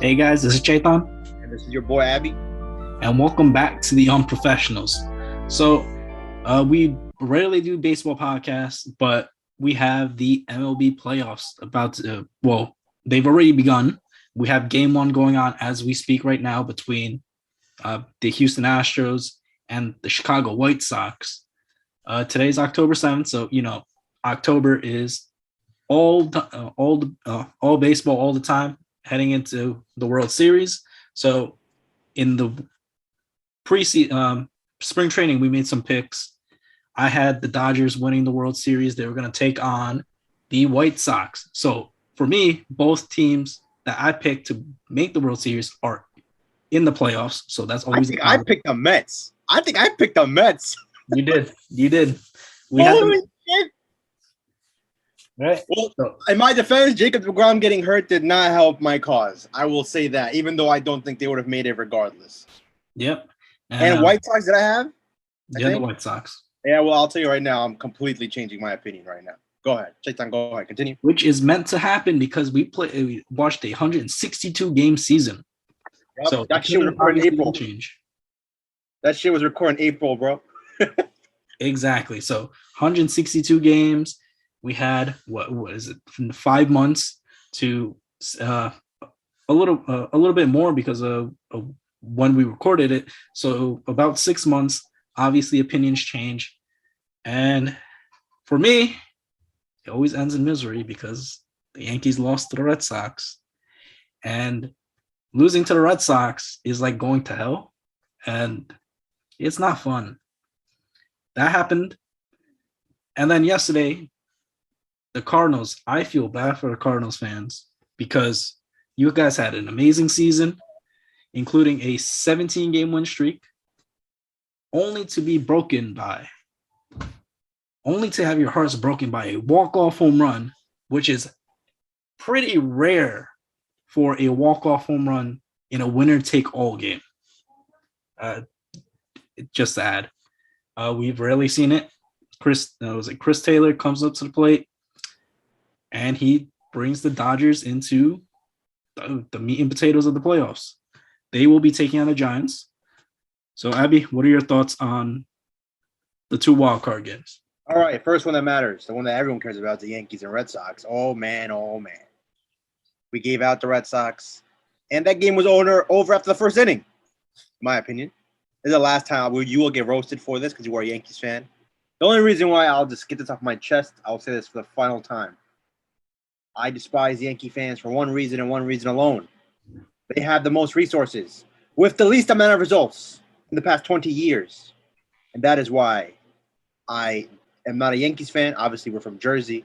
Hey guys, this is Chetan, And this is your boy Abby. and welcome back to the Unprofessionals. So, we rarely do baseball podcasts, but we have the MLB playoffs about to, they've already begun. We have game one going on as we speak right now between the Houston Astros and the Chicago White Sox. Today's October 7th, so, October is all baseball all the time heading into the World Series. So in the spring training, we made some picks. I had the Dodgers winning the World Series. They were going to take on the White Sox. So for me, both teams that I picked to make the World Series are in the playoffs. So that's always. I picked the Mets. You did. Holy shit! Right. Well, in my defense, Jacob deGrom getting hurt did not help my cause. I will say that, even though I don't think they would have made it regardless. Yep. And White Sox, did I have? The White Sox. Yeah, well, I'll tell you right now, I'm completely changing my opinion right now. Go ahead. Chetan, go ahead. Continue. Which is meant to happen because we watched a 162 game season. Yep, so that shit was recorded in April. That shit was recorded in April, bro. Exactly. So 162 games. We had what is it? 5 months to a little bit more because of when we recorded it. So about 6 months. Obviously, opinions change, and for me, it always ends in misery because the Yankees lost to the Red Sox, and losing to the Red Sox is like going to hell, and it's not fun. That happened, and then yesterday, the Cardinals. I feel bad for the Cardinals fans because you guys had an amazing season, including a 17-game win streak, only to have your hearts broken by a walk-off home run, which is pretty rare for a walk-off home run in a winner-take-all game. Just to add, we've rarely seen it. Chris Taylor comes up to the plate, and he brings the Dodgers into the meat and potatoes of the playoffs. They will be taking on the Giants. So, Abby, what are your thoughts on the two wildcard games? All right, first one that matters, the one that everyone cares about, the Yankees and Red Sox. Oh, man. We gave out the Red Sox, and that game was over after the first inning, in my opinion. This is the last time you will get roasted for this because you are a Yankees fan. The only reason why I'll just get this off my chest, I'll say this for the final time. I despise Yankee fans for one reason and one reason alone. They have the most resources with the least amount of results in the past 20 years. And that is why I am not a Yankees fan. Obviously, we're from Jersey.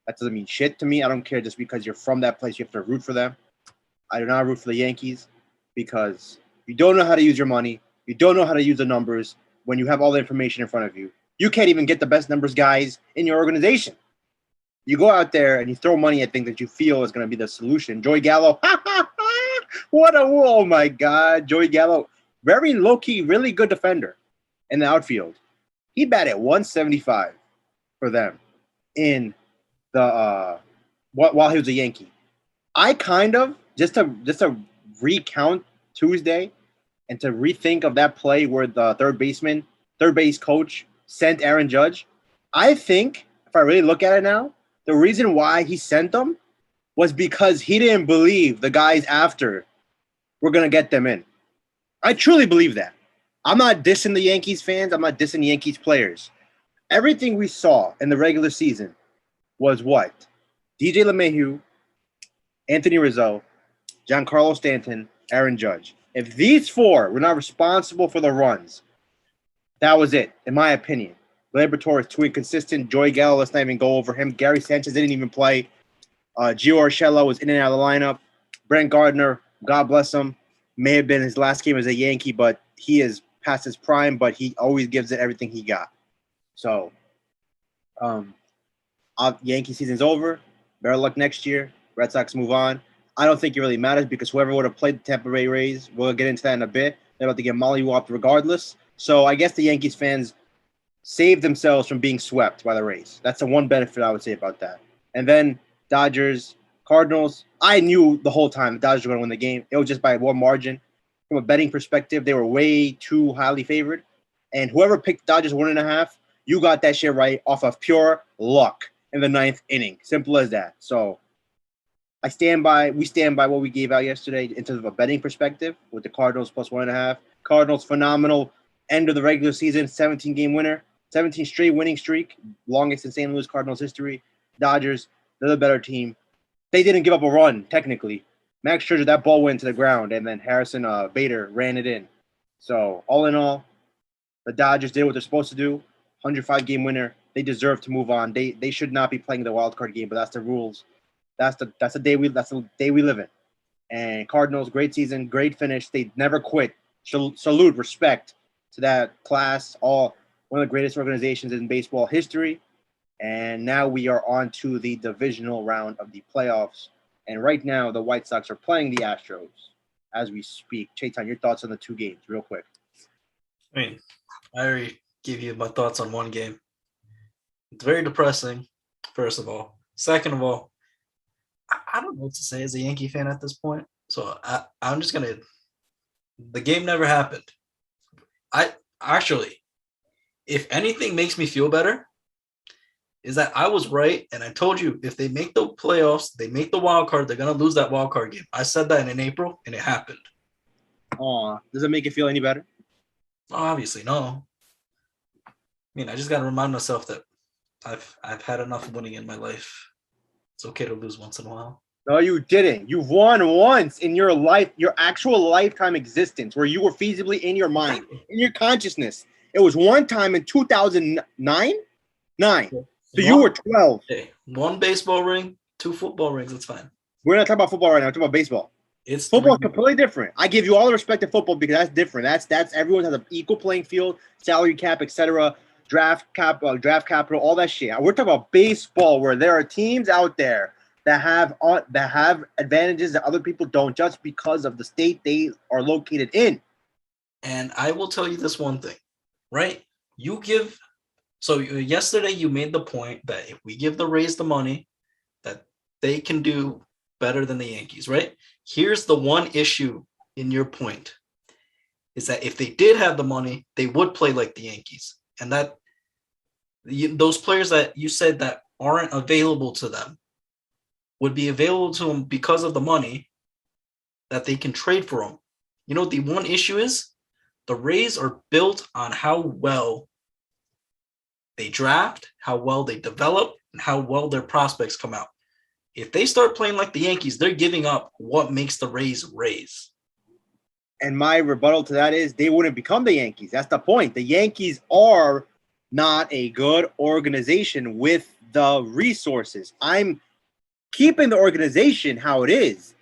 That doesn't mean shit to me. I don't care just because you're from that place, you have to root for them. I do not root for the Yankees because you don't know how to use your money. You don't know how to use the numbers when you have all the information in front of you. You can't even get the best numbers guys in your organization. You go out there and you throw money at things that you feel is going to be the solution. Joey Gallo, oh my God. Joey Gallo, very low-key, really good defender in the outfield. He batted 175 for them in the while he was a Yankee. I kind of, just to recount Tuesday and to rethink of that play where the third base coach sent Aaron Judge, I think, if I really look at it now, the reason why he sent them was because he didn't believe the guys after were going to get them in. I truly believe that. I'm not dissing the Yankees fans. I'm not dissing the Yankees players. Everything we saw in the regular season was what? DJ LeMahieu, Anthony Rizzo, Giancarlo Stanton, Aaron Judge. If these four were not responsible for the runs, that was it, in my opinion. Gleyber Torres too inconsistent. Joey Gallo, let's not even go over him. Gary Sanchez didn't even play. Gio Urshela was in and out of the lineup. Brent Gardner, God bless him, may have been his last game as a Yankee, but he is past his prime, but he always gives it everything he got. So, Yankee season's over. Better luck next year. Red Sox move on. I don't think it really matters because whoever would have played the Tampa Bay Rays, we'll get into that in a bit. They're about to get mollywopped regardless. So I guess the Yankees fans saved themselves from being swept by the Rays. That's the one benefit I would say about that. And then Dodgers, Cardinals, I knew the whole time the Dodgers were going to win the game. It was just by one margin. From a betting perspective, they were way too highly favored. And whoever picked Dodgers 1.5, you got that shit right off of pure luck in the ninth inning. Simple as that. So we stand by what we gave out yesterday in terms of a betting perspective with the Cardinals plus 1.5. Cardinals, phenomenal end of the regular season, 17-game winner, 17 straight winning streak, longest in St. Louis Cardinals history. Dodgers, they're the better team. They didn't give up a run, technically. Max Scherzer, that ball went to the ground, and then Harrison Bader ran it in. So, all in all, the Dodgers did what they're supposed to do. 105-game winner. They deserve to move on. They should not be playing the wild card game, but that's the rules. That's the day we live in. And Cardinals, great season, great finish. They never quit. Salute, respect to that class. All one of the greatest organizations in baseball history. And now we are on to the divisional round of the playoffs. And right now, the White Sox are playing the Astros as we speak. Chetan, your thoughts on the two games, real quick. I mean, I already gave you my thoughts on one game. It's very depressing, first of all. Second of all, I don't know what to say as a Yankee fan at this point. So I'm just going to – the game never happened. If anything makes me feel better, is that I was right, and I told you if they make the playoffs, they make the wild card, they're going to lose that wild card game. I said that in April, and it happened. Does it make you feel any better? Obviously, no. I mean, I just got to remind myself that I've had enough winning in my life. It's okay to lose once in a while. No, you didn't. You've won once in your life, your actual lifetime existence, where you were feasibly in your mind, in your consciousness. It was one time in 2009? 9. So you were 12. Okay. 1 baseball ring, 2 football rings. It's fine. We're not talking about football right now. We're talking about baseball. It's football is completely different. I give you all the respect to football because that's different. That's everyone has an equal playing field, salary cap, etc., draft capital, all that shit. We're talking about baseball where there are teams out there that have advantages that other people don't just because of the state they are located in. And I will tell you this one thing, right? So yesterday you made the point that if we give the Rays the money, that they can do better than the Yankees, right? Here's the one issue in your point, is that if they did have the money, they would play like the Yankees. And that those players that you said that aren't available to them would be available to them because of the money that they can trade for them. You know what the one issue is? The Rays are built on how well they draft, how well they develop, and how well their prospects come out. If they start playing like the Yankees, they're giving up what makes the Rays Rays. And my rebuttal to that is they wouldn't become the Yankees. That's the point. The Yankees are not a good organization with the resources. I'm keeping the organization how it is,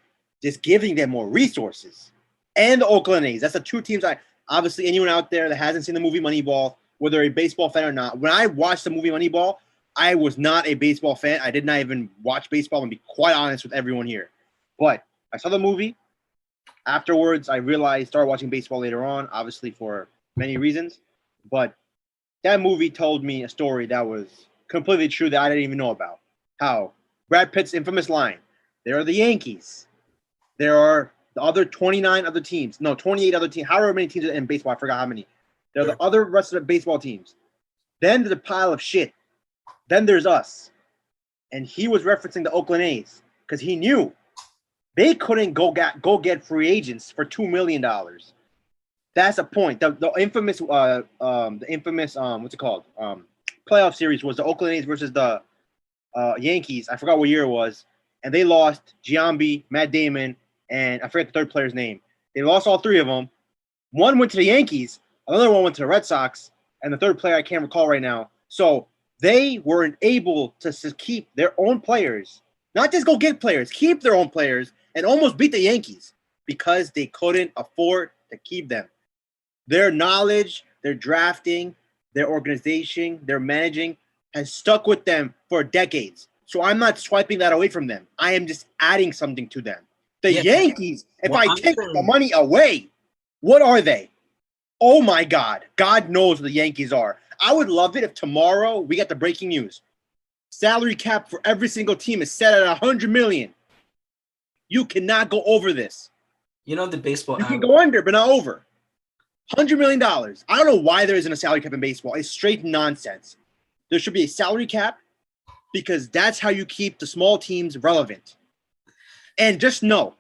just giving them more resources. And the Oakland A's. That's the two teams obviously anyone out there that hasn't seen the movie Moneyball, whether a baseball fan or not, when I watched the movie Moneyball, I was not a baseball fan. I did not even watch baseball, and be quite honest with everyone here. But I saw the movie. Afterwards, I started watching baseball later on, obviously for many reasons. But that movie told me a story that was completely true that I didn't even know about. How Brad Pitt's infamous line, there are the Yankees. There are the other 28 other teams. However many teams in baseball, I forgot how many. There are the other rest of the baseball teams. Then there's a pile of shit. Then there's us. And he was referencing the Oakland A's because he knew they couldn't go get free agents for $2 million. That's the point. The infamous what's it called? Playoff series was the Oakland A's versus the Yankees. I forgot what year it was. And they lost Giambi, Matt Damon, and I forget the third player's name. They lost all 3 of them. One went to the Yankees. Another one went to the Red Sox. And the third player I can't recall right now. So they weren't able to keep their own players, not just go get players, keep their own players, and almost beat the Yankees because they couldn't afford to keep them. Their knowledge, their drafting, their organization, their managing has stuck with them for decades. So I'm not swiping that away from them. I am just adding something to them. The Yankees, if I take the money away, what are they? Oh, my God. God knows what the Yankees are. I would love it if tomorrow we got the breaking news. Salary cap for every single team is set at $100 million. You cannot go over this. You know the baseball. You can go under, but not over. $100 million. I don't know why there isn't a salary cap in baseball. It's straight nonsense. There should be a salary cap because that's how you keep the small teams relevant. And just know,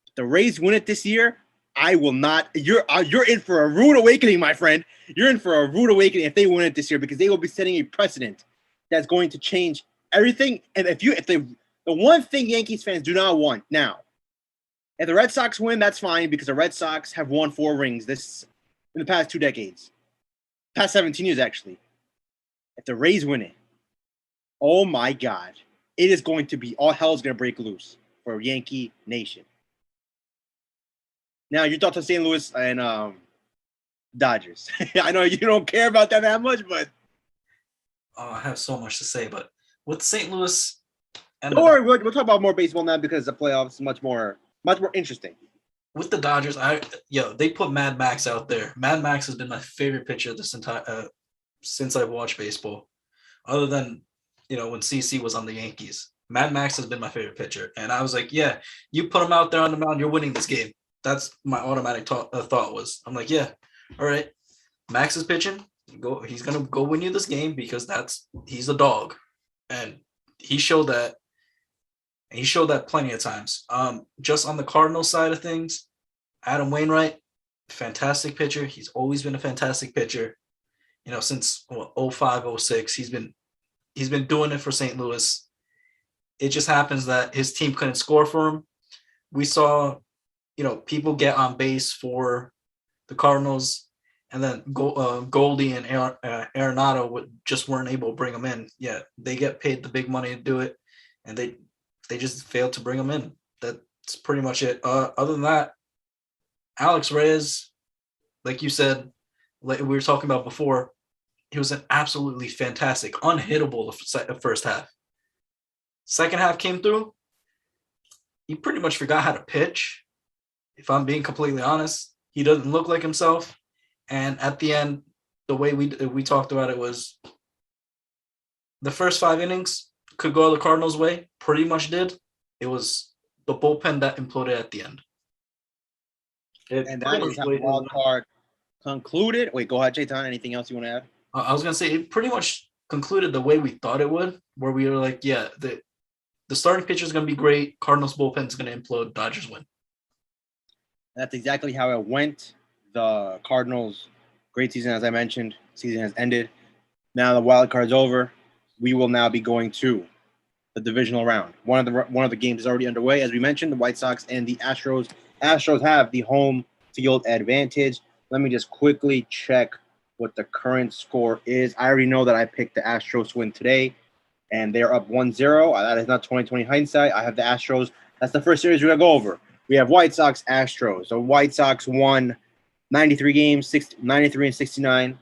if the Rays win it this year, I will not. You're in for a rude awakening, my friend. You're in for a rude awakening if they win it this year because they will be setting a precedent that's going to change everything. And the one thing Yankees fans do not want now, if the Red Sox win, that's fine because the Red Sox have won 4 rings in the past 2 decades, past 17 years actually. If the Rays win it, oh my God, it is going to be all hell is going to break loose for Yankee Nation. Now, your thoughts on St. Louis and Dodgers. I know you don't care about that much, but I have so much to say, but with St. Louis, don't worry, we'll talk about more baseball now because the playoffs is much more interesting. With the Dodgers, they put Mad Max out there. Mad Max has been my favorite pitcher this entire since I've watched baseball, other than when CC was on the Yankees. Mad Max has been my favorite pitcher, and I was like, yeah, you put him out there on the mound, you're winning this game. That's my automatic thought was. I'm like, yeah, all right, Max is pitching. He's gonna go win you this game because he's a dog, and he showed that. And he showed that plenty of times. Just on the Cardinals side of things, Adam Wainwright, fantastic pitcher. He's always been a fantastic pitcher. Since 05, 06, he's been doing it for St. Louis. It just happens that his team couldn't score for him. We saw, people get on base for the Cardinals, and then Goldie and Arenado just weren't able to bring him in. Yeah, they get paid the big money to do it, and they just failed to bring him in. That's pretty much it. Other than that, Alex Reyes, like you said, like we were talking about before, he was an absolutely fantastic, unhittable the first half. Second half came through, he pretty much forgot how to pitch. If I'm being completely honest, he doesn't look like himself. And at the end, the way we talked about it was the first 5 innings could go the Cardinals' way, pretty much did. It was the bullpen that imploded at the end. And that is how the wild card concluded. Wait, go ahead, Chetan. Anything else you want to add? I was going to say it pretty much concluded the way we thought it would, where we were like, yeah, the starting pitcher is going to be great. Cardinals bullpen is going to implode. Dodgers win. That's exactly how it went. The Cardinals, great season, as I mentioned. Season has ended. Now the wild card's over. We will now be going to the divisional round. One of the games is already underway. As we mentioned, the White Sox and the Astros. Astros have the home field advantage. Let me just quickly check what the current score is. I already know that I picked the Astros to win today, and they're up 1-0. That is not 2020 hindsight. I have the Astros. That's the first series we're going to go over. We have White Sox, Astros. The White Sox won 93 games, 93 and 69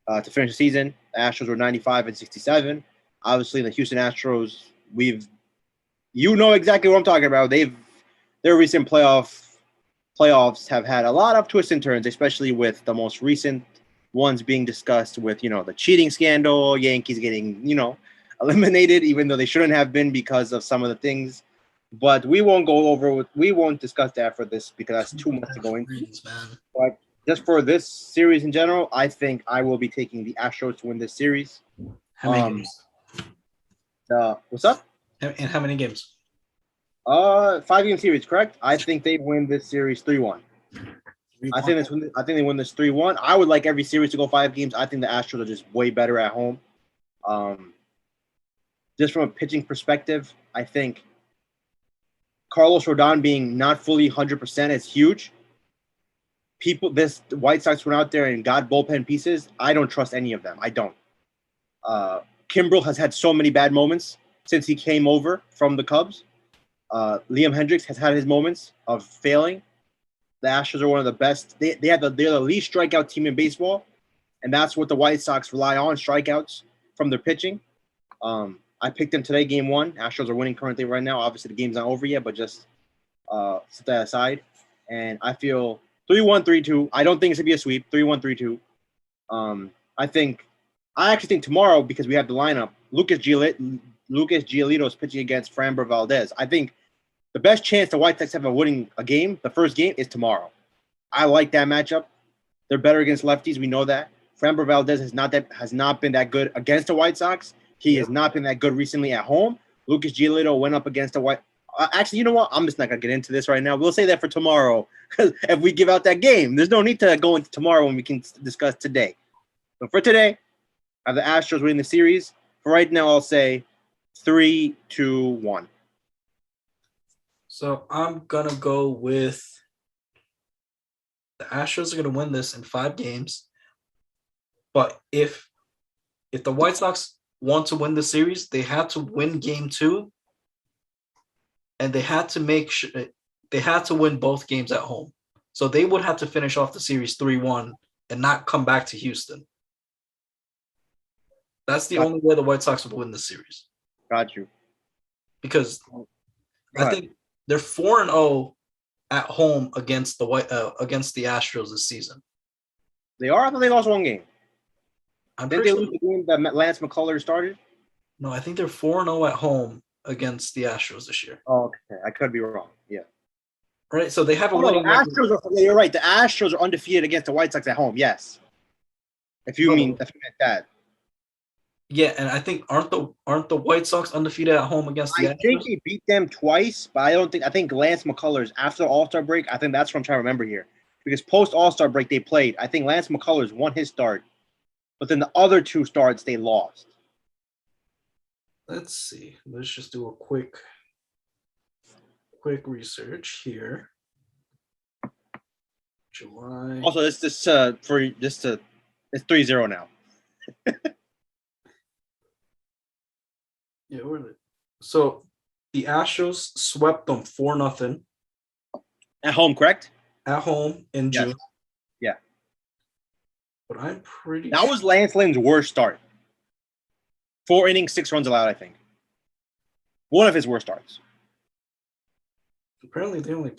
to finish the season. The Astros were 95 and 67. Obviously, the Houston Astros, you know exactly what I'm talking about. Their recent playoffs have had a lot of twists and turns, especially with the most recent ones being discussed with, the cheating scandal, Yankees getting, eliminated, even though they shouldn't have been because of some of the things. But we won't discuss that for this because that's too much to go into. But just for this series in general, I think I will be taking the Astros to win this series. How many games? What's up? And how many games? 5-game series, correct? I think they win this series 3-1. I think they win this 3-1. I would like every series to go 5 games. I think the Astros are just way better at home. Just from a pitching perspective, I think Carlos Rodon being not fully 100% is huge. The White Sox went out there and got bullpen pieces. I don't trust any of them. I don't. Kimbrel has had so many bad moments since he came over from the Cubs. Liam Hendricks has had his moments of failing. The Astros are one of the best. They're the least strikeout team in baseball, and that's what the White Sox rely on, strikeouts from their pitching. I picked them today, game 1. Astros are winning currently right now. Obviously, the game's not over yet, but just set that aside. And I feel 3-1, 3-2. I don't think it's going to be a sweep, 3-1, 3-2. I actually think tomorrow, because we have the lineup, Lucas Giolito is pitching against Framber Valdez. I think the best chance the White Sox have of winning a game, the first game, is tomorrow. I like that matchup. They're better against lefties. We know that. Framber Valdez has not been that good against the White Sox. He has not been that good recently at home. Lucas Giolito went up against the White. Actually, you know what? I'm just not gonna get into this right now. We'll say that for tomorrow because if we give out that game, there's no need to go into tomorrow when we can discuss today. But for today, I have the Astros winning the series. For right now, I'll say 3-2-1. So I'm gonna go with the Astros are gonna win this in 5 games. But if the White Sox want to win the series, they had to win game 2, and they had to make sure they had to win both games at home. So they would have to finish off the series 3-1 and not come back to Houston. That's the only way the White Sox will win the series. Got you. Because I think they're 4-0 at home against the Astros this season. They are. I thought they lost one game. I'm Didn't pretty they lose the game that Lance McCullers started? No, I think they're 4-0 at home against the Astros this year. Oh, okay. I could be wrong. Yeah. Right. So they have a winning record. You're right. The Astros are undefeated against the White Sox at home. Yes. If you meant that. Yeah, and I think aren't the White Sox undefeated at home against the Astros? I think he beat them twice, but I think Lance McCullers after the All-Star break, I think that's what I'm trying to remember here. Because post All-Star break they played. I think Lance McCullers won his start, but then the other 2 starts they lost. Let's see. Let's just do a quick research here. July. Also, it's 3-0 now. Yeah, where are they? So the Astros swept them 4-0 at home, correct? At home in June. Yeah. But I'm pretty that was Lance Lynn's worst start. 4 innings, 6 runs allowed, I think. One of his worst starts. Apparently, did they only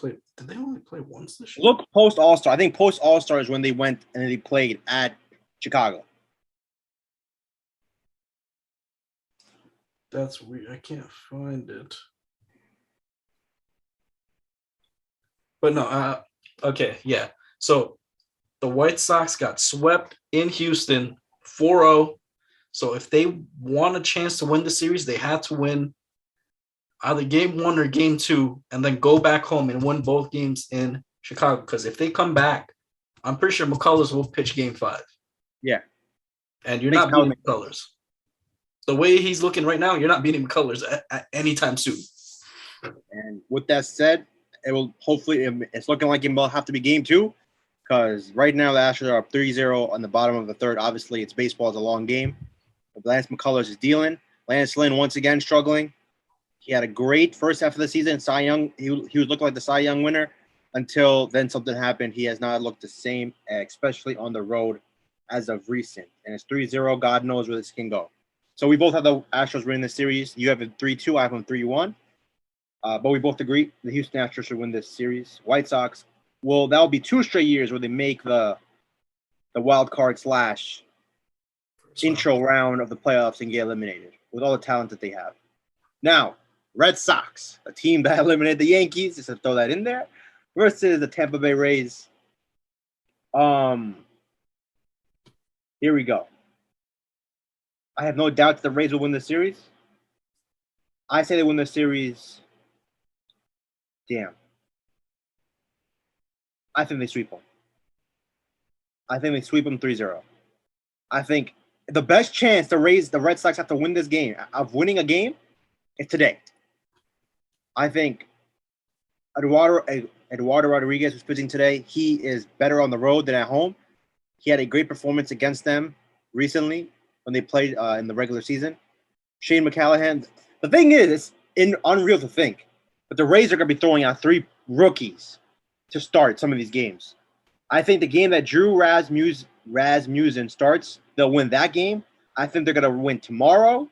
play once this year? Look, post All-Star. I think post All-Star is when they went and they played at Chicago. That's weird. I can't find it. But no, okay, yeah. So the White Sox got swept in Houston 4-0. So if they want a chance to win the series, they had to win either game 1 or game 2 and then go back home and win both games in Chicago. Because if they come back, I'm pretty sure McCullers will pitch game 5. Yeah. And you're not beating McCullers. The way he's looking right now, you're not beating McCullers at any time soon. And with that said, it's looking like it will have to be game 2 because right now the Astros are up 3-0 on the bottom of the third. Obviously, it's baseball. It's a long game. But Lance McCullers is dealing. Lance Lynn once again struggling. He had a great first half of the season. Cy Young, he was looking like the Cy Young winner until then something happened. He has not looked the same, especially on the road as of recent. And it's 3-0. God knows where this can go. So we both have the Astros winning the series. You have it 3-2. I have them 3-1. But we both agree the Houston Astros should win this series. White Sox, well, that'll be 2 straight years where they make the wild card / intro round of the playoffs and get eliminated with all the talent that they have. Now, Red Sox, a team that eliminated the Yankees, just to throw that in there, versus the Tampa Bay Rays. Here we go. I have no doubt that the Rays will win the series. I say they win the series. Damn. I think they sweep them. I think they sweep them 3-0. I think the best chance the Red Sox have to win this game, of winning a game, is today. I think Eduardo Rodriguez was pitching today. He is better on the road than at home. He had a great performance against them recently when they played in the regular season. Shane McCallahan. The thing is, it's unreal to think, but the Rays are going to be throwing out 3 rookies to start some of these games. I think the game that Drew Rasmussen starts, they'll win that game. I think they're going to win tomorrow,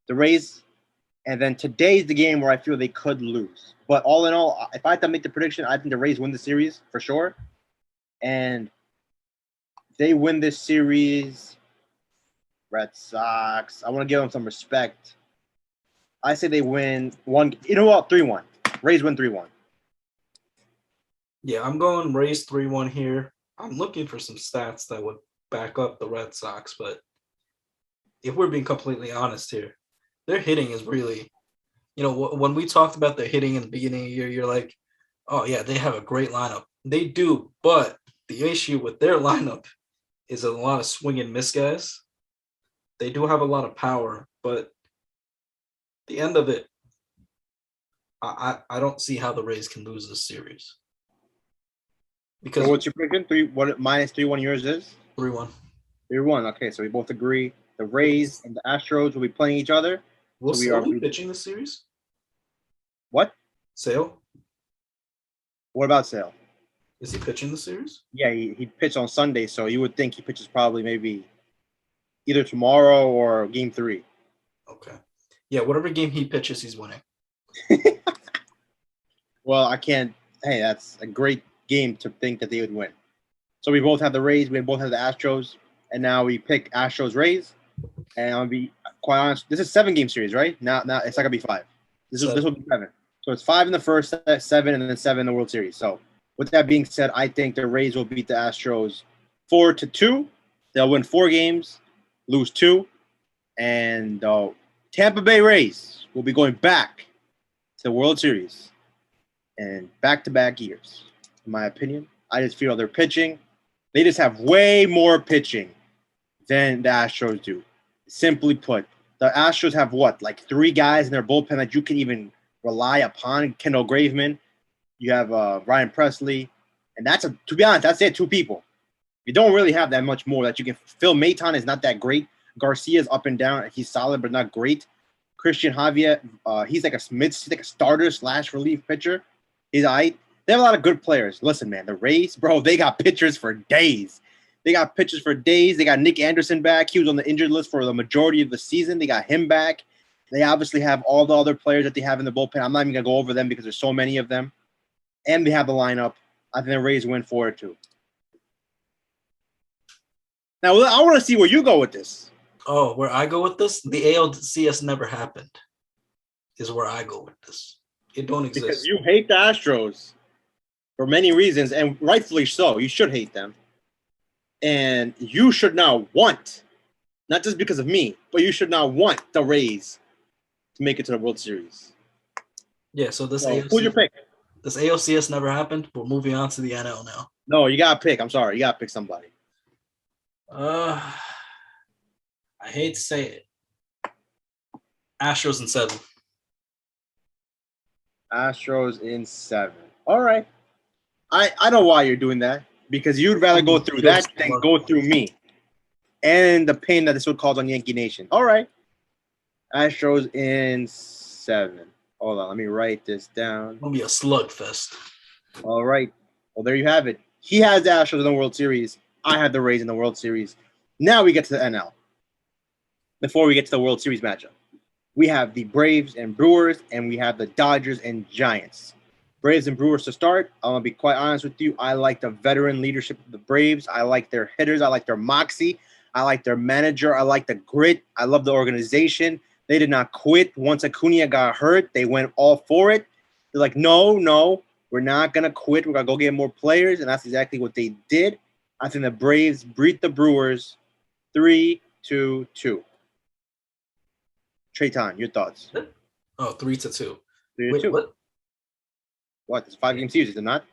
the Rays, and then today's the game where I feel they could lose. But all in all, if I had to make the prediction, I think the Rays win the series for sure. And they win this series. Red Sox, I want to give them some respect. I say they win 1. You know what? 3-1. Rays win 3-1. Yeah, I'm going Rays 3-1 here. I'm looking for some stats that would back up the Red Sox, but if we're being completely honest here, their hitting is really, when we talked about their hitting in the beginning of the year, you're like, oh yeah, they have a great lineup. They do, but the issue with their lineup is a lot of swing and miss guys. They do have a lot of power, but at the end of it, I don't see how the Rays can lose this series. Because So what's your prediction? What minus 3-1 yours is? 3-1. 3-1. Okay, so we both agree the Rays and the Astros will be playing each other. Will So Sale be pitching this series? What? Sale? What about Sale? Is he pitching the series? Yeah, he pitched on Sunday, so you would think he pitches probably maybe either tomorrow or game 3. Okay. Yeah, whatever game he pitches, he's winning. Well, I can't. Hey, that's a great game to think that they would win. So we both have the Rays, we both have the Astros, and now we pick Astros Rays. And I'll be quite honest, this is 7-game series, right? Now it's not gonna be 5. This will be 7. So it's 5 in the first, 7, and then 7 in the World Series. So with that being said, I think the Rays will beat the Astros 4-2. They'll win 4 games, lose 2, and Tampa Bay Rays will be going back to the World Series and back-to-back years. In my opinion, I just feel their pitching, they just have way more pitching than the Astros do. Simply put, the Astros have like 3 guys in their bullpen that you can even rely upon. Kendall Graveman, you have Ryan Presley, and to be honest, that's it, 2 people. You don't really have that much more that you can. Phil Maton is not that great. Garcia's up and down. He's solid, but not great. Christian Javier, he's like a starter / relief pitcher. He's all right. They have a lot of good players. Listen, man, the Rays, bro, they got pitchers for days. They got Nick Anderson back. He was on the injured list for the majority of the season. They got him back. They obviously have all the other players that they have in the bullpen. I'm not even going to go over them because there's so many of them. And they have the lineup. I think the Rays win 4-2. Now, I want to see where you go with this. Oh, where I go with this? The ALCS never happened is where I go with this. It don't exist. Because you hate the Astros for many reasons, and rightfully so. You should hate them. And you should now want, not just because of me, but you should now want the Rays to make it to the World Series. Yeah, so who's your pick? This ALCS never happened. We're moving on to the NL now. No, you got to pick. I'm sorry. You got to pick somebody. I hate to say it. Astros in 7. Astros in 7. All right. I know why you're doing that. Because you'd rather go through that than go through me. And the pain that this would cause on Yankee Nation. All right. Astros in 7. Hold on. Let me write this down. It's going to be a slugfest. All right. Well, there you have it. He has the Astros in the World Series. I have the Rays in the World Series. Now we get to the NL. Before we get to the World Series matchup, we have the Braves and Brewers, and we have the Dodgers and Giants. Braves and Brewers to start. I'm going to be quite honest with you. I like the veteran leadership of the Braves. I like their hitters. I like their moxie. I like their manager. I like the grit. I love the organization. They did not quit. Once Acuna got hurt, they went all for it. They're like, no, we're not going to quit. We're going to go get more players, and that's exactly what they did. I think the Braves beat the Brewers 3-2. Chetan, your thoughts? Oh, 3-2. 3-2. Wait, what? It's a 5-game series, is it not?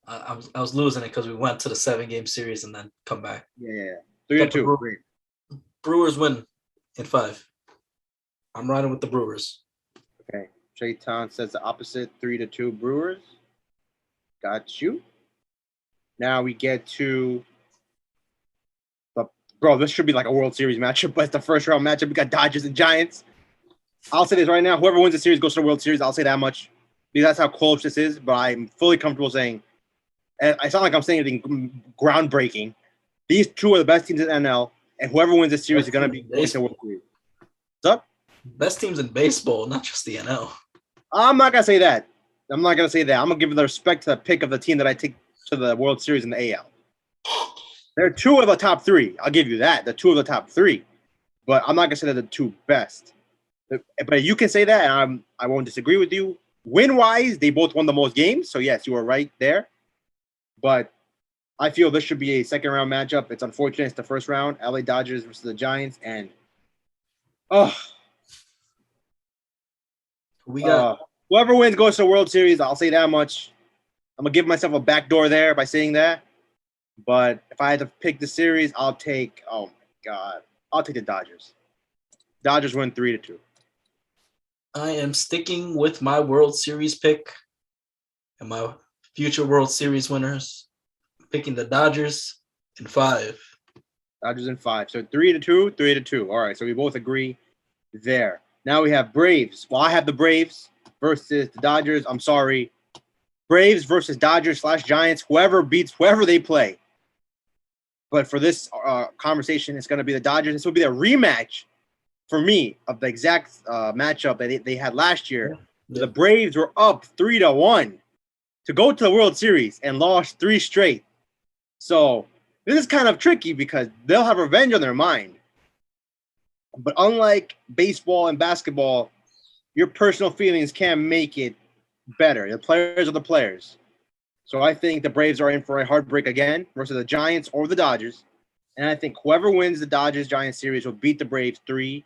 I was losing it because we went to the 7-game series and then come back. Yeah. 3-2. Brewers win in 5. I'm riding with the Brewers. Okay. Chetan says the opposite, 3-2 Brewers. Got you. Now we get to bro, this should be like a World Series matchup, but it's the first round matchup. We got Dodgers and Giants. I'll say this right now. Whoever wins the series goes to the World Series. I'll say that much. Because that's how close this is, but I'm fully comfortable saying, and I sound like I'm saying anything groundbreaking, these 2 are the best teams in NL, and whoever wins this series is going to be going to the World Series. What's up? Best teams in baseball, not just the NL. I'm not going to say that. I'm going to give the respect to the pick of the team that I take to the World Series in the AL. They're 2 of the top 3. I'll give you that. They're 2 of the top 3. But I'm not going to say they're the 2 best. But you can say that, and I won't disagree with you. Win-wise, they both won the most games. So, yes, you were right there. But I feel this should be a second-round matchup. It's unfortunate it's the first round. LA Dodgers versus the Giants. And, We got whoever wins goes to the World Series. I'll say that much. I'm going to give myself a backdoor there by saying that. But if I had to pick the series, I'll take the Dodgers. Dodgers win 3-2. I am sticking with my World Series pick and my future World Series winners. Picking the Dodgers in 5. Dodgers in 5. So 3-2, 3-2. All right, so we both agree there. Now we have Braves. Well, I have the Braves versus the Dodgers. I'm sorry. Braves versus Dodgers/Giants. Whoever beats whoever they play. But for this conversation, it's going to be the Dodgers. This will be a rematch for me of the exact matchup that they had last year. Yeah. The Braves were up 3-1 to go to the World Series and lost 3 straight. So this is kind of tricky because they'll have revenge on their mind. But unlike baseball and basketball, your personal feelings can make it better. The players are the players. So I think the Braves are in for a heartbreak again versus the Giants or the Dodgers. And I think whoever wins the Dodgers-Giants series will beat the Braves 4-2.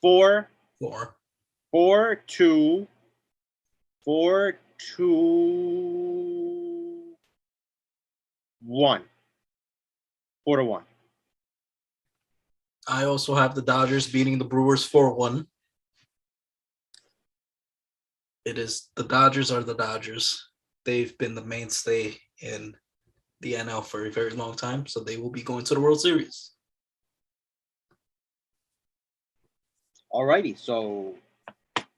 4-2. 1. 4-1. I also have the Dodgers beating the Brewers 4-1. It is the Dodgers are the Dodgers. They've been the mainstay in the NL for a very long time, so they will be going to the World Series. All righty, so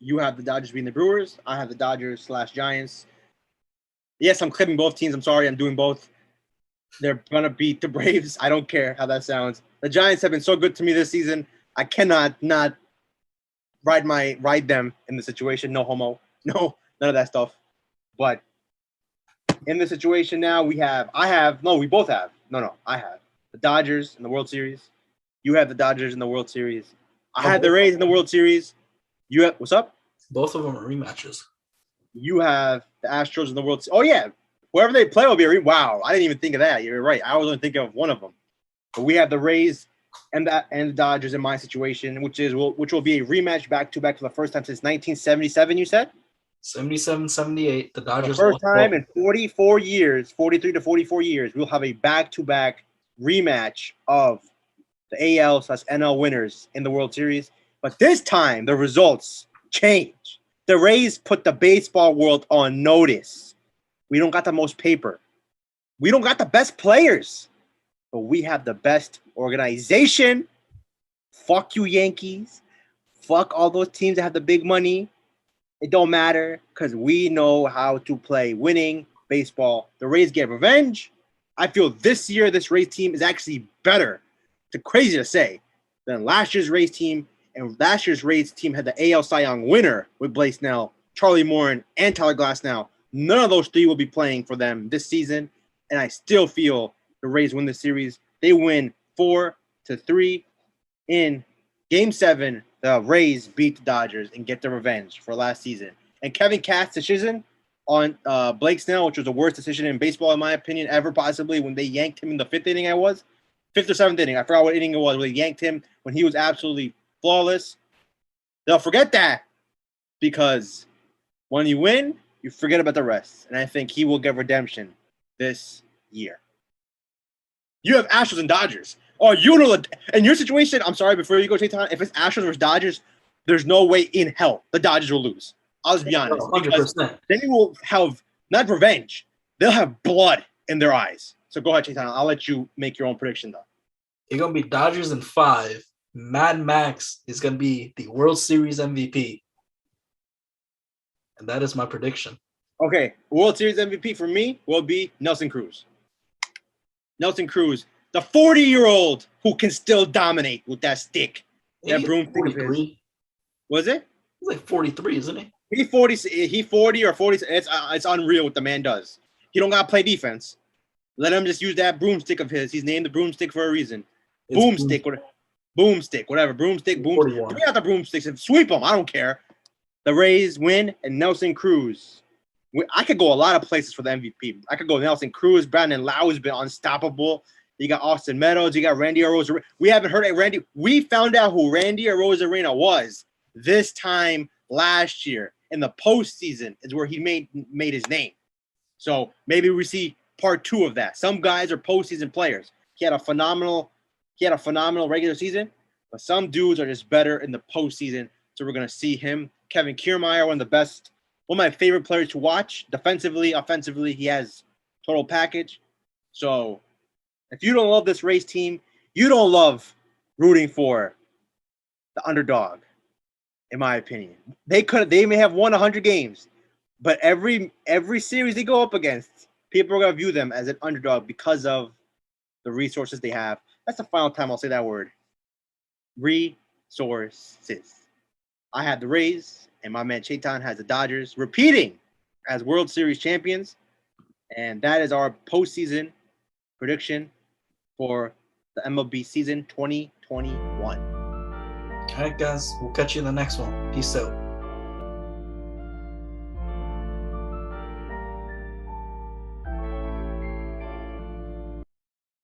you have the Dodgers beating the Brewers. I have the Dodgers/Giants. Yes, I'm clipping both teams. I'm sorry, I'm doing both. They're going to beat the Braves. I don't care how that sounds. The Giants have been so good to me this season. I cannot not ride them in the situation. No homo. No, none of that stuff. But in the situation now, we both have the Dodgers in the World Series. You have the Dodgers in the World Series. I had the Rays in the World Series. You have, what's up? Both of them are rematches. You have the Astros in the World Series. Oh, yeah. Whoever they play will be a rematch. Wow, I didn't even think of that. You're right. I was only thinking of one of them. But we have the Rays and the Dodgers in my situation, which will be a rematch back-to-back for the first time since 1977, you said? 77, 78. The Dodgers. The first time in 44 years, 43 to 44 years, we'll have a back-to-back rematch of the AL/NL winners in the World Series. But this time, the results change. The Rays put the baseball world on notice. We don't got the most paper. We don't got the best players. But we have the best organization. Fuck you, Yankees. Fuck all those teams that have the big money. It don't matter because we know how to play winning baseball. The Rays get revenge. I feel this year this Rays team is actually better. It's crazy to say than last year's Rays team. And last year's Rays team had the AL Cy Young winner with Blake Snell, Charlie Morin, and Tyler Glasnow. None of those 3 will be playing for them this season. And I still feel the Rays win the series. They win 4-3 in Game 7. The Rays beat the Dodgers and get the revenge for last season. And Kevin Catt's decision on Blake Snell, which was the worst decision in baseball, in my opinion, ever possibly, when they yanked him in the 5th inning, 5th or 7th inning. I forgot what inning it was, when they yanked him when he was absolutely flawless. They'll forget that because when you win, you forget about the rest. And I think he will get redemption this year. You have Astros and Dodgers. Oh, you know, in your situation, I'm sorry, before you go, Chetan, if it's Astros versus Dodgers, there's no way in hell the Dodgers will lose. I'll just be honest. 100%. Then you will have, not revenge, they'll have blood in their eyes. So go ahead, Chetan. I'll let you make your own prediction, though. It's going to be Dodgers in 5. Mad Max is going to be the World Series MVP. And that is my prediction. Okay, World Series MVP for me will be Nelson Cruz. Nelson Cruz, the 40-year-old who can still dominate with that stick. That broomstick of his. Was it? He's like 43, isn't he? He 40 or 40. It's unreal what the man does. He don't gotta play defense. Let him just use that broomstick of his. He's named the broomstick for a reason. Boomstick, whatever. Boomstick, whatever. Broomstick, boom. Bring out the broomsticks and sweep them. I don't care. the Rays win, and Nelson Cruz. I could go a lot of places for the MVP. I could go Nelson Cruz. Brandon Lau has been unstoppable. You got Austin Meadows. You got Randy Arozarena. We haven't heard of Randy. We found out who Randy Arozarena was this time last year in the postseason is where he made his name. So maybe we see part 2 of that. Some guys are postseason players. He had a phenomenal regular season, but some dudes are just better in the postseason. So we're gonna see him. Kevin Kiermaier, one of my favorite players to watch. Defensively, offensively, he has total package. So if you don't love this Rays team, you don't love rooting for the underdog, in my opinion. They may have won 100 games, but every series they go up against, people are gonna view them as an underdog because of the resources they have. That's the final time I'll say that word. Resources. I have the Rays, and my man Chetan has the Dodgers, repeating as World Series champions. And that is our postseason prediction for the MLB season 2021. All right, guys. We'll catch you in the next one. Peace out.